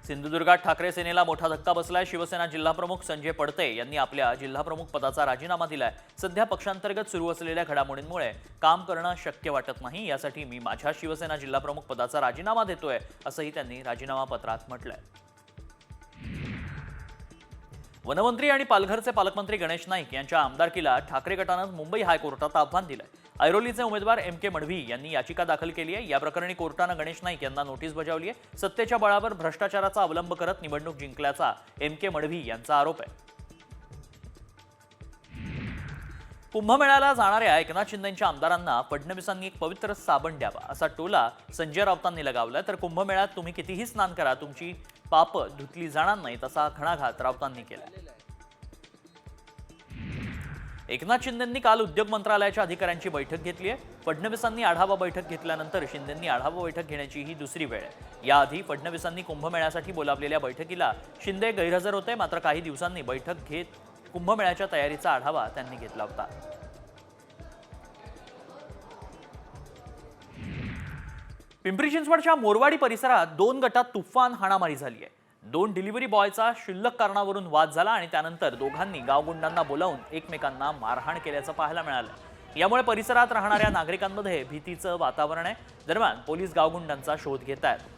सिंधुदुर्गात ठाकरे सेनेला मोठा धक्का बसलाय. शिवसेना जिल्हाप्रमुख संजय पडते यांनी आपल्या जिल्हाप्रमुख पदाचा राजीनामा दिलाय. सध्या पक्षांतर्गत सुरू असलेल्या घडामोडींमुळे काम करणं शक्य वाटत नाही. यासाठी मी माझ्या शिवसेना जिल्हाप्रमुख पदाचा राजीनामा देतोय असंही त्यांनी राजीनामा पत्रात म्हटलंय. वनमंत्री आणि पालघरचे पालकमंत्री गणेश नाईक यांच्या आमदारकीला ठाकरे गटानं मुंबई हायकोर्टात आव्हान दिलंय. ऐरोलीचे उमेदवार MK मढवी यांनी याचिका दाखल केली आहे. या प्रकरणी कोर्टानं गणेश नाईक यांना नोटीस बजावली आहे. सत्तेच्या बळावर भ्रष्टाचाराचा अवलंब करत निवडणूक जिंकल्याचा MK मढवी यांचा आरोप आहे. कुंभमेळ्याला जाणाऱ्या एकनाथ शिंदेंच्या आमदारांना फडणवीसांनी एक पवित्र साबण द्यावा असा टोला संजय राऊतांनी लगावला. तर कुंभमेळ्यात तुम्ही कितीही स्नान करा, तुमची पापं धुतली जाणार नाहीत असा घणाघात राऊतांनी केला. एकनाथ शिंदेंनी काल उद्योग मंत्रालयाच्या अधिकाऱ्यांची बैठक घेतली आहे. फडणवीसांनी आढावा बैठक घेतल्यानंतर शिंदेंनी आढावा बैठक घेण्याची ही दुसरी वेळ आहे. याआधी फडणवीसांनी कुंभमेळ्यासाठी बोलावलेल्या बैठकीला शिंदे गैरहजर होते. मात्र काही दिवसांनी बैठक घेत कुंभमेळ्याच्या तयारीचा आढावा त्यांनी घेतला होता. पिंपरी चिंचवडच्या मोरवाडी परिसरात 2 गटात तुफान हाणामारी झाली आहे. 2 डिलिव्हरी बॉयचा क्षुल्लक कारणावरून वाद झाला आणि त्यानंतर दोघांनी गावगुंडांना बोलावून एकमेकांना मारहाण केल्याचं पाहायला मिळालं. यामुळे परिसरात राहणाऱ्या नागरिकांमध्ये भीतीचं वातावरण आहे. दरम्यान पोलीस गावगुंडांचा शोध घेत आहेत.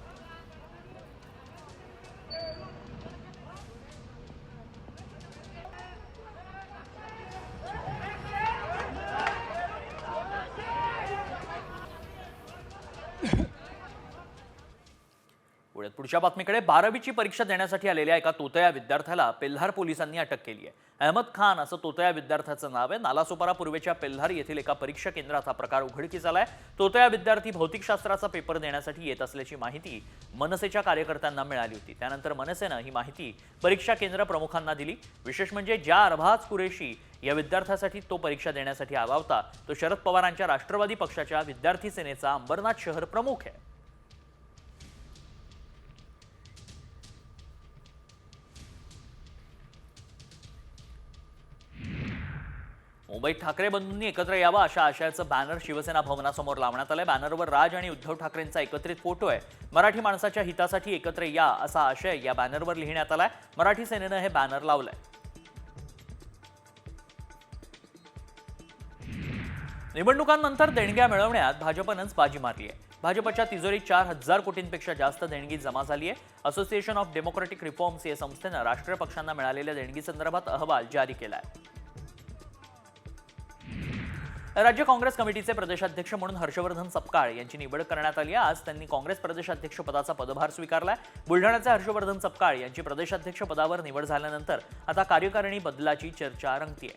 पुढच्या बातमीकडे 12वीची परीक्षा देण्यासाठी आलेल्या एका तोतया विद्यार्थ्याला पेल्हार पोलिसांनी अटक केली आहे. अहमद खान असं तोतया विद्यार्थ्याचं नाव आहे. नालासोपारा पूर्वेच्या पेल्हार येथील एका परीक्षा केंद्रात हा प्रकार उघडकीस आलाय. तोतया विद्यार्थी भौतिकशास्त्राचा पेपर देण्यासाठी येत असल्याची माहिती मनसेच्या कार्यकर्त्यांना मिळाली होती. त्यानंतर मनसेनं ही माहिती परीक्षा केंद्र प्रमुखांना दिली. विशेष म्हणजे ज्या अरबाज कुरेशी या विद्यार्थ्यासाठी तो परीक्षा देण्यासाठी आला होता तो शरद पवारांच्या राष्ट्रवादी पक्षाच्या विद्यार्थी सेनेचा अंबरनाथ शहर प्रमुख आहे. मुंबईत ठाकरे बंधूंनी एकत्र यावं अशा आशयाचं बॅनर शिवसेना भवनासमोर लावण्यात आलंय. बॅनरवर राज आणि उद्धव ठाकरेंचा एकत्रित फोटो आहे. मराठी माणसाच्या हितासाठी एकत्र या असा आशय या बॅनरवर लिहिण्यात आलाय. मराठी सेनेनं हे बॅनर लावलंय. निवडणुकांनंतर देणग्या मिळवण्यात भाजपनंच बाजी मारली आहे. भाजपच्या तिजोरीत 4,000 कोटींपेक्षा जास्त देणगी जमा झाली आहे. असोसिएशन ऑफ डेमोक्रेटिक रिफॉर्म्स या संस्थेनं राष्ट्रीय पक्षांना मिळालेल्या देणगीसंदर्भात अहवाल जारी केला आहे. राज्य काँग्रेस कमिटीचे प्रदेशाध्यक्ष म्हणून हर्षवर्धन सपकाळ यांची निवड करण्यात आली आहे. आज त्यांनी काँग्रेस प्रदेशाध्यक्ष पदाचा पदभार स्वीकारलाय. बुलढाण्याचे हर्षवर्धन सपकाळ यांची प्रदेशाध्यक्ष पदावर निवड झाल्यानंतर आता कार्यकारिणी बदलाची चर्चा रंगतीये.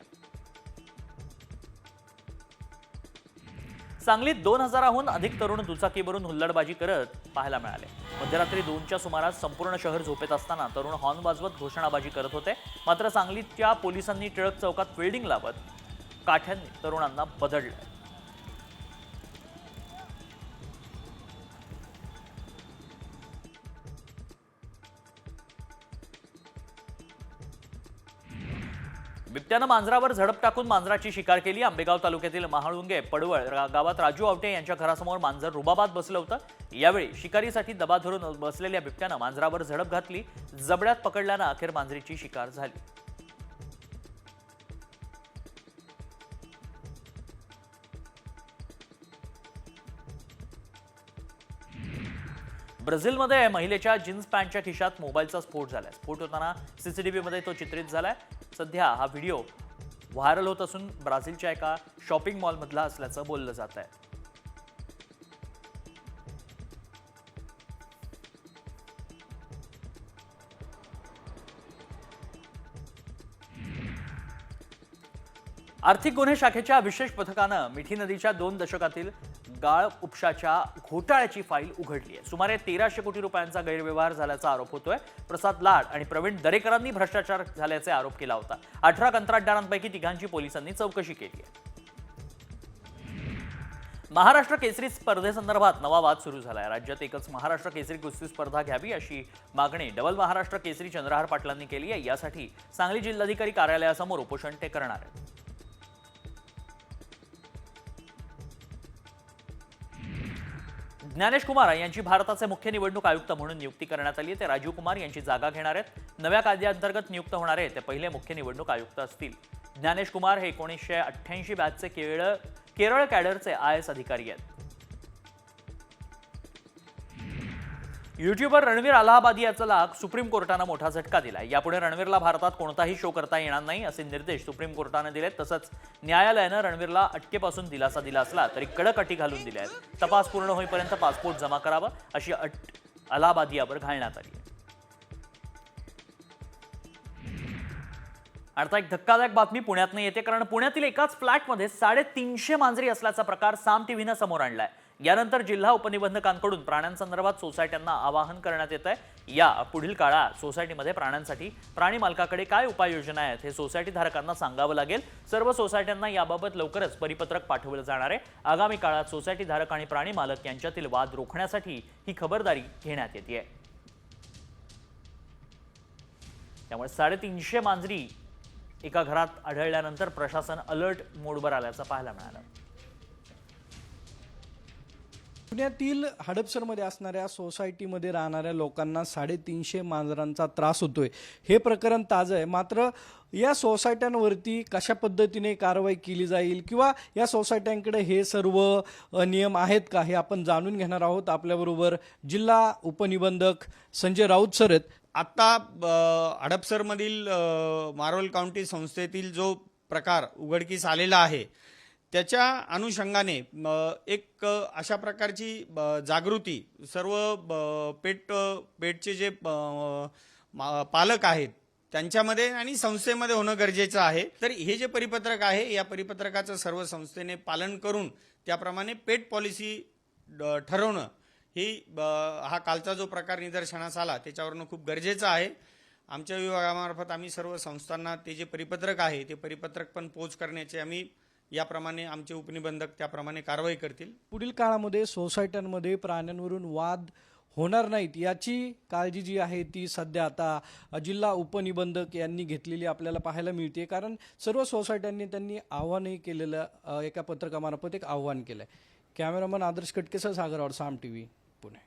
सांगलीत 2000हून अधिक तरुण दुचाकीवरून हुल्लडबाजी करत पाहायला मिळाले. मध्यरात्री 2च्या सुमारास संपूर्ण शहर झोपेत असताना तरुण हॉर्न वाजवत घोषणाबाजी करत होते. मात्र सांगलीच्या पोलिसांनी टिळक चौकात वेल्डिंग लावत काठ्यांनी तरुणांना बदडलं. बिबट्यानं मांजरावर झडप टाकून मांजराची शिकार केली. आंबेगाव तालुक्यातील महाळुंगे पडवळ गावात राजू आवटे यांच्या घरासमोर मांजर रुबाबात बसलं होतं. यावेळी शिकारीसाठी दबा धरून बसलेल्या बिबट्यानं मांजरावर झडप घातली. जबड्यात पकडल्यानं अखेर मांजरीची शिकार झाली. ब्राझीलमध्ये महिलेच्या जीन्स पॅन्टच्या खिशात मोबाईलचा स्फोट झालाय. स्फोट होताना सीसीटीव्हीमध्ये तो चित्रित झालाय. सध्या हा व्हिडिओ व्हायरल होत असून ब्राझीलच्या एका शॉपिंग मॉलमधला असल्याचं बोललं जात आहे. आर्थिक गुन्हे शाखेच्या विशेष पथकानं मिठी नदीच्या 2 दशकातील गाळ उपशाच्या घोटाळ्याची फाईल उघडली आहे. सुमारे 1300 कोटी रुपयांचा गैरव्यवहार झाल्याचा आरोप होतोय. प्रसाद लाड आणि प्रवीण दरेकरांनी भ्रष्टाचार झाल्याचे आरोप केला होता. 18 कंत्राटदारांपैकी 3 पोलिसांनी चौकशी केली आहे. महाराष्ट्र केसरी स्पर्धेसंदर्भात नवा वाद सुरू झालाय. राज्यात एकच महाराष्ट्र केसरी कुस्ती स्पर्धा घ्यावी अशी मागणी डबल महाराष्ट्र केसरी चंद्रहार पाटलांनी केली आहे. यासाठी सांगली जिल्हाधिकारी कार्यालयासमोर उपोषण ते करणार आहेत. ज्ञानेश कुमार यांची भारताचे मुख्य निवडणूक आयुक्त म्हणून नियुक्ती करण्यात आली आहे. ते राजीव कुमार यांची जागा घेणार आहेत. नव्या कायद्याअंतर्गत नियुक्त होणारे ते पहिले मुख्य निवडणूक आयुक्त असतील. ज्ञानेश कुमार हे 1988 बॅचचे केरळ कॅडरचे IAS अधिकारी आहेत. युट्यूबर रणवीर अलाहाबादी याचा सुप्रीम कोर्टानं मोठा झटका दिलाय. यापुढे रणवीरला भारतात कोणताही शो करता येणार नाही असे निर्देश सुप्रीम कोर्टाने दिलेत. तसंच न्यायालयानं रणवीरला अटकेपासून दिलासा दिला असला तरी कडक अटी घालून दिल्या आहेत. तपास पूर्ण होईपर्यंत पासपोर्ट जमा करावा अशी अट अलाहाबादी यावर घालण्यात आली आहे. आता एक धक्कादायक बातमी पुण्यातनं येते. कारण पुण्यातील एकाच फ्लॅटमध्ये 350 मांजरी असल्याचा प्रकार साम टीव्हीनं समोर आणलाय. यानंतर जिल्हा उपनिबंधकांकडून प्राण्यांसंदर्भात सोसायट्यांना आवाहन करण्यात येत आहे। या पुढील काळात सोसायटीमध्ये प्राण्यांसाठी प्राणी मालकाकडे काय उपाययोजना आहेत हे सोसायटी धारकांना सांगावं लागेल। सर्व सोसायट्यांना याबाबत लवकरच परिपत्रक पाठवलं जाणार आहे। आगामी काळात सोसायटी धारक आणि प्राणी मालक यांच्यातील वाद रोखण्यासाठी ही खबरदारी घेण्यात येते। त्यामुळे 350 मांजरी एका घरात आढळल्यानंतर प्रशासन अलर्ट मोडवर आल्याचं पाहायला मिळालं। पुण्यातील हडपसरमध्ये असणाऱ्या सोसायटीमध्ये राहणाऱ्या लोकांना 350 मांजरांचा त्रास होतोय। हे प्रकरण ताजं आहे, मात्र या सोसायट्यांवरती कशा पद्धतीने कारवाई केली जाईल किंवा या सोसायट्यांकडे हे सर्व नियम आहेत का हे आपण जाणून घेणार आहोत। आपल्याबरोबर जिल्हा उपनिबंधक संजय राऊत सर आहेत। आत्ता हडपसरमधील मारोल काउंटी संस्थेतील जो प्रकार उघडकीस आलेला आहे त्याच्या अनुषंगाने एक अशा प्रकारची जागृती सर्व पेटचे जे पालक आहेत त्यांच्यामध्ये आणि संस्थेमध्ये होणं गरजेचं आहे। तर हे जे परिपत्रक आहे या परिपत्रकाचं सर्व संस्थेने पालन करून त्याप्रमाणे पेट पॉलिसी ठरवणं ही हा कालचा जो प्रकार निदर्शनास आला त्याच्यावरनं खूप गरजेचं आहे। आमच्या विभागामार्फत आम्ही सर्व संस्थांना ते जे परिपत्रक आहे ते परिपत्रक पण पोच करण्याचे आम्ही याप्रमाणे आमचे उपनिबंधक त्याप्रमाणे कारवाई करतील। पुढील काळामध्ये सोसायट्यांमध्ये प्राण्यांवरून वाद होणार नाहीत याची काळजी जी आहे ती सध्या आता जिल्हा उपनिबंधक यांनी घेतलेली आपल्याला पाहायला मिळते, कारण सर्व सोसायट्यांनी त्यांनी आव्हानही केलेलं एका पत्रकामार्फत एक आव्हान केलं आहे। कॅमेरामन आदर्श कटकेसह सागर और साम टीव्ही पुणे।